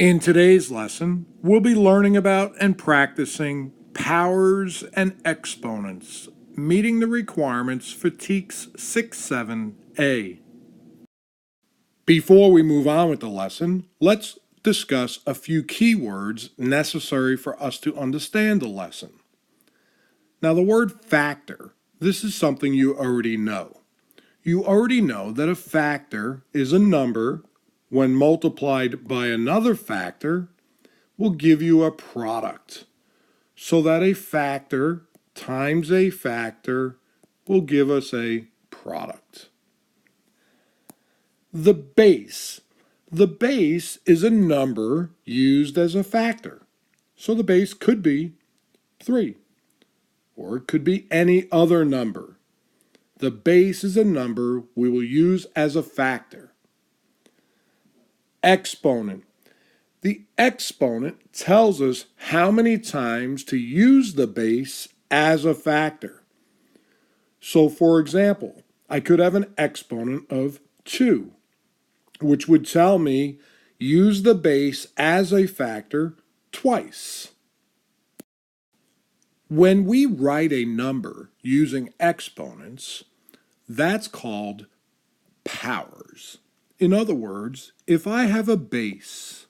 In today's lesson, we'll be learning about and practicing powers and exponents, meeting the requirements for TEKS 67A. Before we move on with the lesson, let's discuss a few keywords necessary for us to understand the lesson. Now, the word factor, this is something you already know. You already know that a factor is a number when multiplied by another factor will give you a product. So that a factor times a factor will give us a product. The base. The base is a number used as a factor. So the base could be 3, or it could be any other number. The base is a number we will use as a factor. Exponent. The exponent tells us how many times to use the base as a factor. So for example, I could have an exponent of 2, which would tell me use the base as a factor twice. When we write a number using exponents, that's called powers. In other words, if I have a base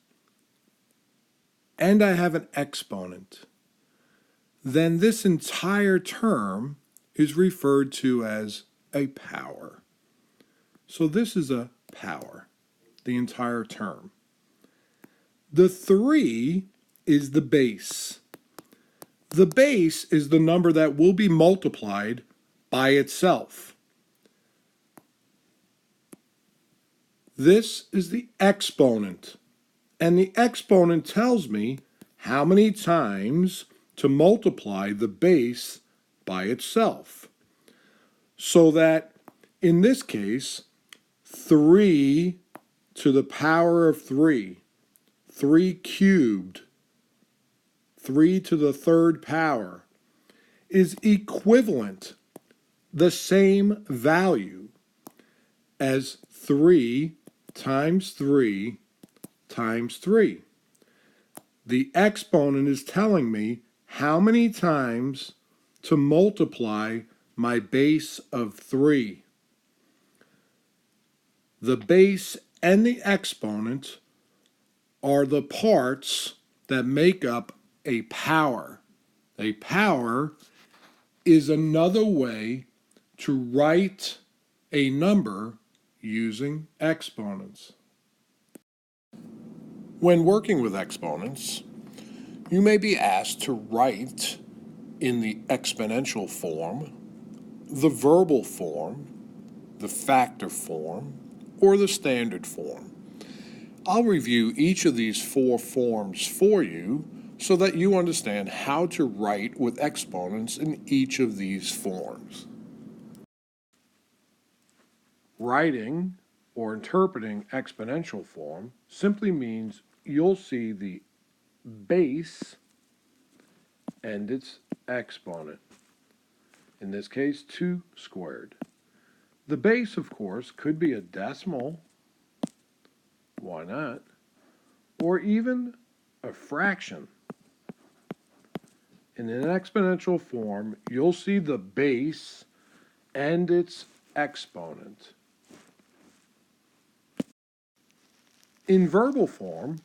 and I have an exponent, then this entire term is referred to as a power. So this is a power, the entire term. The 3 is the base. The base is the number that will be multiplied by itself. This is the exponent, and the exponent tells me how many times to multiply the base by itself. So that in this case, 3 to the power of 3, 3 cubed, 3 to the third power, is equivalent, the same value as 3 times 3 times 3. The exponent is telling me how many times to multiply my base of 3. The base and the exponent are the parts that make up a power. A power is another way to write a number using exponents. When working with exponents, you may be asked to write in the exponential form, the verbal form, the factor form, or the standard form. I'll review each of these 4 forms for you so that you understand how to write with exponents in each of these forms. Writing or interpreting exponential form simply means you'll see the base and its exponent. In this case, 2 squared. The base, of course, could be a decimal, why not, or even a fraction. In an exponential form, you'll see the base and its exponent. In verbal form,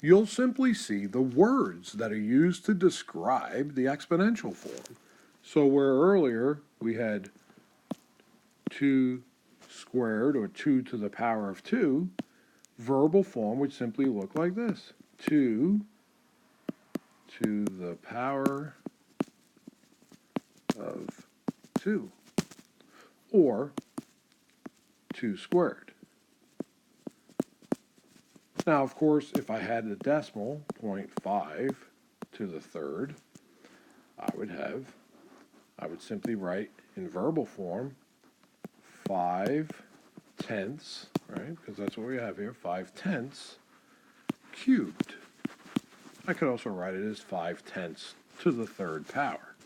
you'll simply see the words that are used to describe the exponential form. So where earlier we had 2 squared, or 2 to the power of 2, verbal form would simply look like this. 2 to the power of 2, or 2 squared. Now, of course, if I had the decimal, 0.5 to the third, I would simply write in verbal form 5/10, right? Because that's what we have here, 5/10 cubed. I could also write it as 5/10 to the third power.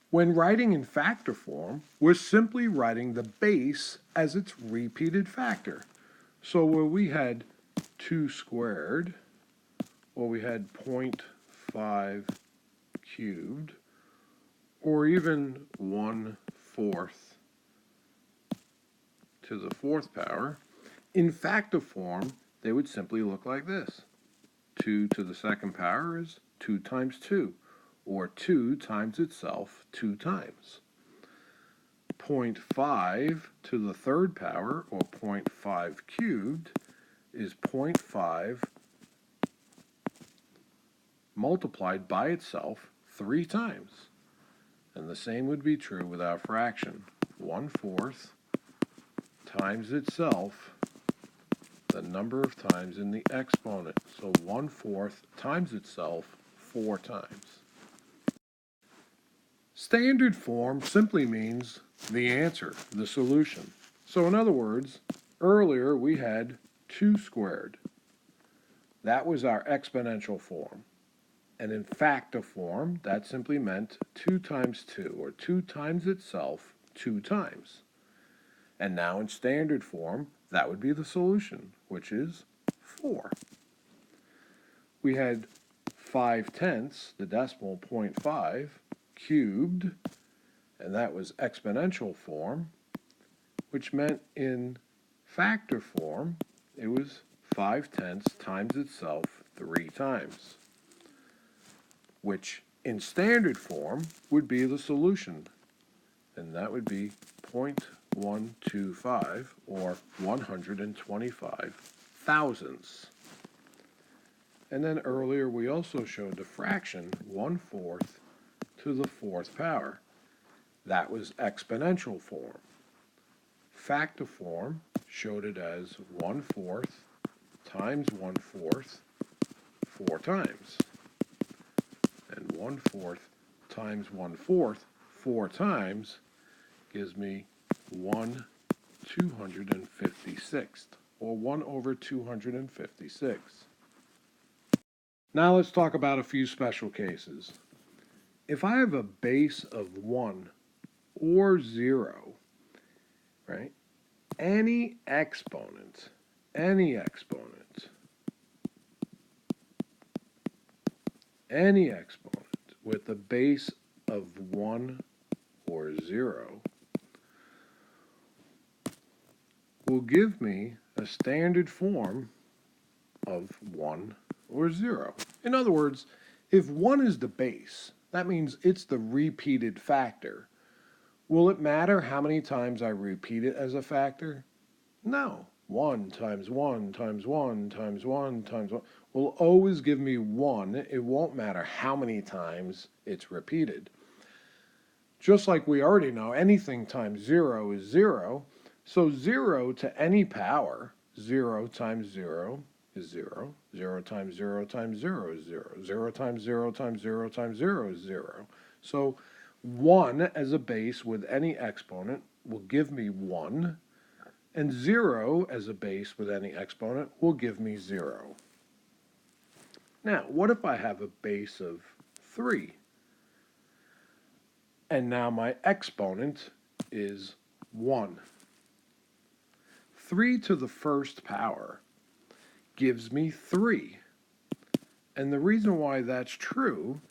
When writing in factor form, we're simply writing the base as its repeated factor. So where we had 2 squared, or we had 0.5 cubed, or even 1/4 to the 4th power, in factor form, they would simply look like this. 2 to the 2nd power is 2 times 2, or 2 times itself 2 times. 0.5 to the 3rd power, or 0.5 cubed, is 0.5 multiplied by itself 3 times. And the same would be true with our fraction. 1/4 times itself, the number of times in the exponent. So 1/4 times itself 4 times. Standard form simply means the answer, the solution. So in other words, earlier we had 2 squared. That was our exponential form. And in factor form, that simply meant 2 times 2, or 2 times itself 2 times. And now in standard form, that would be the solution, which is 4. We had 5/10, the decimal 0.5, cubed, and that was exponential form, which meant in factor form, it was 5/10 times itself 3 times, which in standard form would be the solution, and that would be 0.125, or 125 thousandths. And then earlier we also showed the fraction 1/4 to the 4th power. That was exponential form. Factor form showed it as 1/4 times 1/4 4 times. And 1/4 times 1/4 4 times gives me 1/256, or 1/256. Now let's talk about a few special cases. If I have a base of 1 or 0, right, any exponent with a base of 1 or 0 will give me a standard form of 1 or 0. In other words, if 1 is the base, that means it's the repeated factor. Will it matter how many times I repeat it as a factor? No. 1 times 1 times 1 times 1 times 1 will always give me 1. It won't matter how many times it's repeated. Just like we already know, anything times 0 is 0. So 0 to any power, 0 times 0 is 0. 0 times 0 times 0 is 0. 0 times 0 times 0 times 0 is 0. So 1 as a base with any exponent will give me 1, and 0 as a base with any exponent will give me 0. Now, what if I have a base of 3? And now my exponent is 1. 3 to the 1st power gives me 3. And the reason why that's true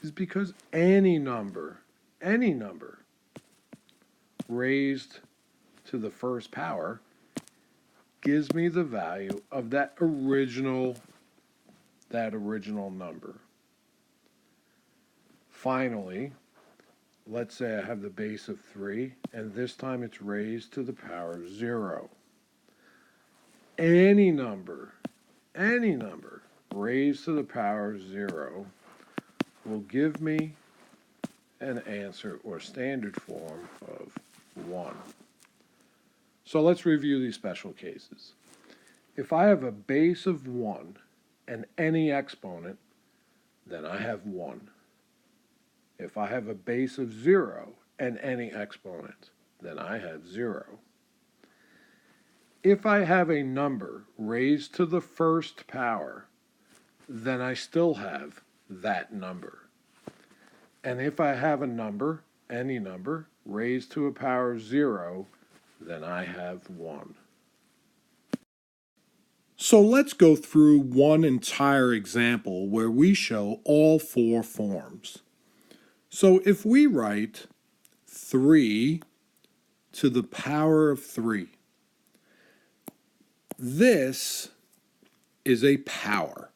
is because any number raised to the 1st power gives me the value of that original number. Finally, let's say I have the base of 3, and this time it's raised to the power of 0. Any number raised to the power of 0 will give me an answer or standard form of 1. So let's review these special cases. If I have a base of 1 and any exponent, then I have 1. If I have a base of 0 and any exponent, then I have 0. If I have a number raised to the 1st power, then I still have that number. And if I have a number, any number, raised to a power of 0, then I have 1. So let's go through one entire example where we show all four forms. So if we write 3 to the power of 3, this is a power.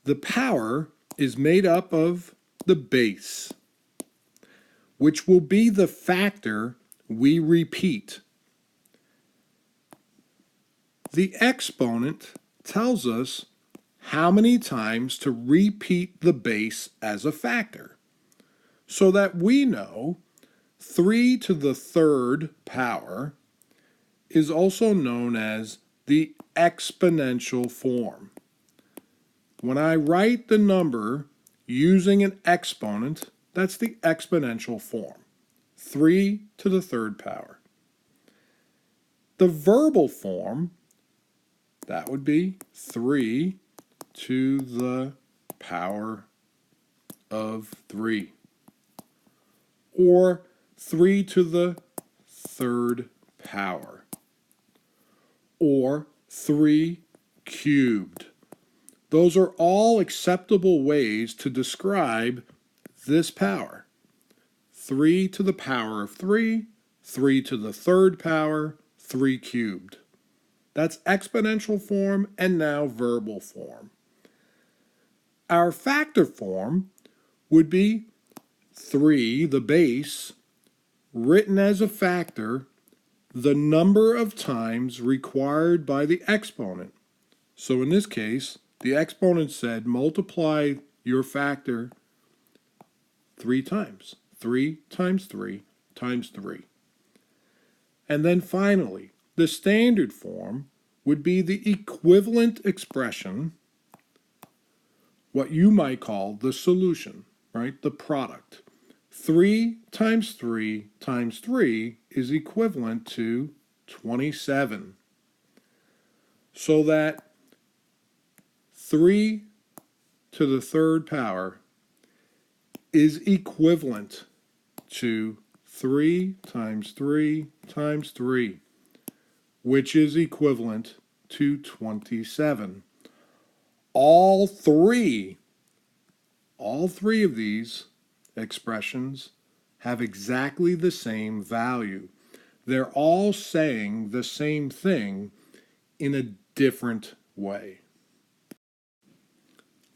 The power is made up of the base, which will be the factor we repeat. The exponent tells us how many times to repeat the base as a factor, so that we know 3 to the third power is also known as the exponential form. When I write the number using an exponent, that's the exponential form, 3 to the third power. The verbal form, that would be 3 to the power of 3, or 3 to the third power, or 3 cubed. Those are all acceptable ways to describe this power. 3 to the power of 3, 3 to the third power, 3 cubed. That's exponential form and now verbal form. Our factor form would be 3, the base, written as a factor, the number of times required by the exponent. So in this case, the exponent said multiply your factor 3 times. 3 times 3 times 3. And then finally, the standard form would be the equivalent expression, what you might call the solution, right? The product. 3 times 3 times 3 is equivalent to 27. So that 3 to the third power is equivalent to 3 times 3 times 3, which is equivalent to 27. All three of these expressions have exactly the same value. They're all saying the same thing in a different way.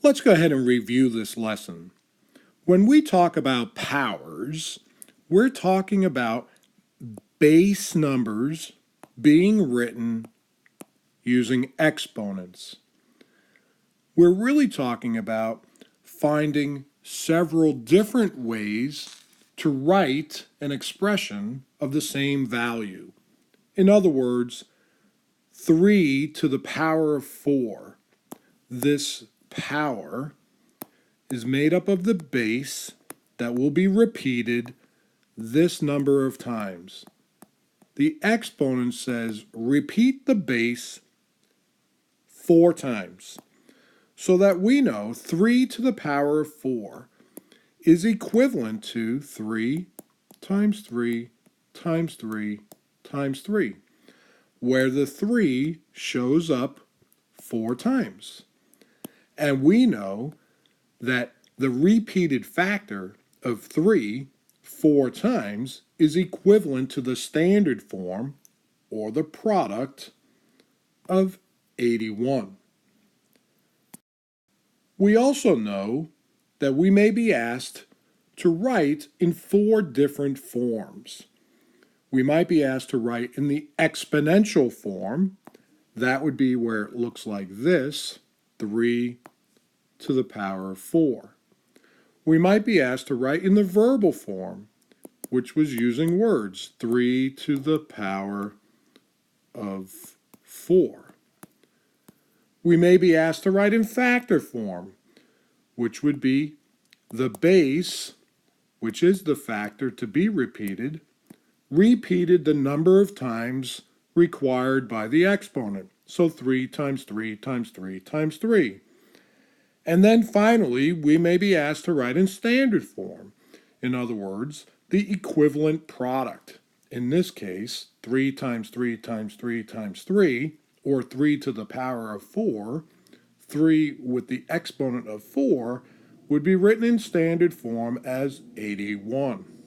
Let's go ahead and review this lesson. When we talk about powers, we're talking about base numbers being written using exponents. We're really talking about finding several different ways to write an expression of the same value. In other words, 3 to the power of 4. This power is made up of the base that will be repeated this number of times. The exponent says repeat the base 4 times, so that we know 3 to the power of 4 is equivalent to 3 times 3 times 3 times 3, where the 3 shows up 4 times. And we know that the repeated factor of 3 4 times is equivalent to the standard form, or the product, of 81. We also know that we may be asked to write in 4 different forms. We might be asked to write in the exponential form. That would be where it looks like this, 3 to the power of 4. We might be asked to write in the verbal form, which was using words, 3 to the power of 4. We may be asked to write in factor form, which would be the base, which is the factor to be repeated the number of times required by the exponent. So 3 times 3 times 3 times 3. And then finally, we may be asked to write in standard form. In other words, the equivalent product. In this case, 3 times 3 times 3 times 3, or 3 to the power of 4, 3 with the exponent of 4, would be written in standard form as 81.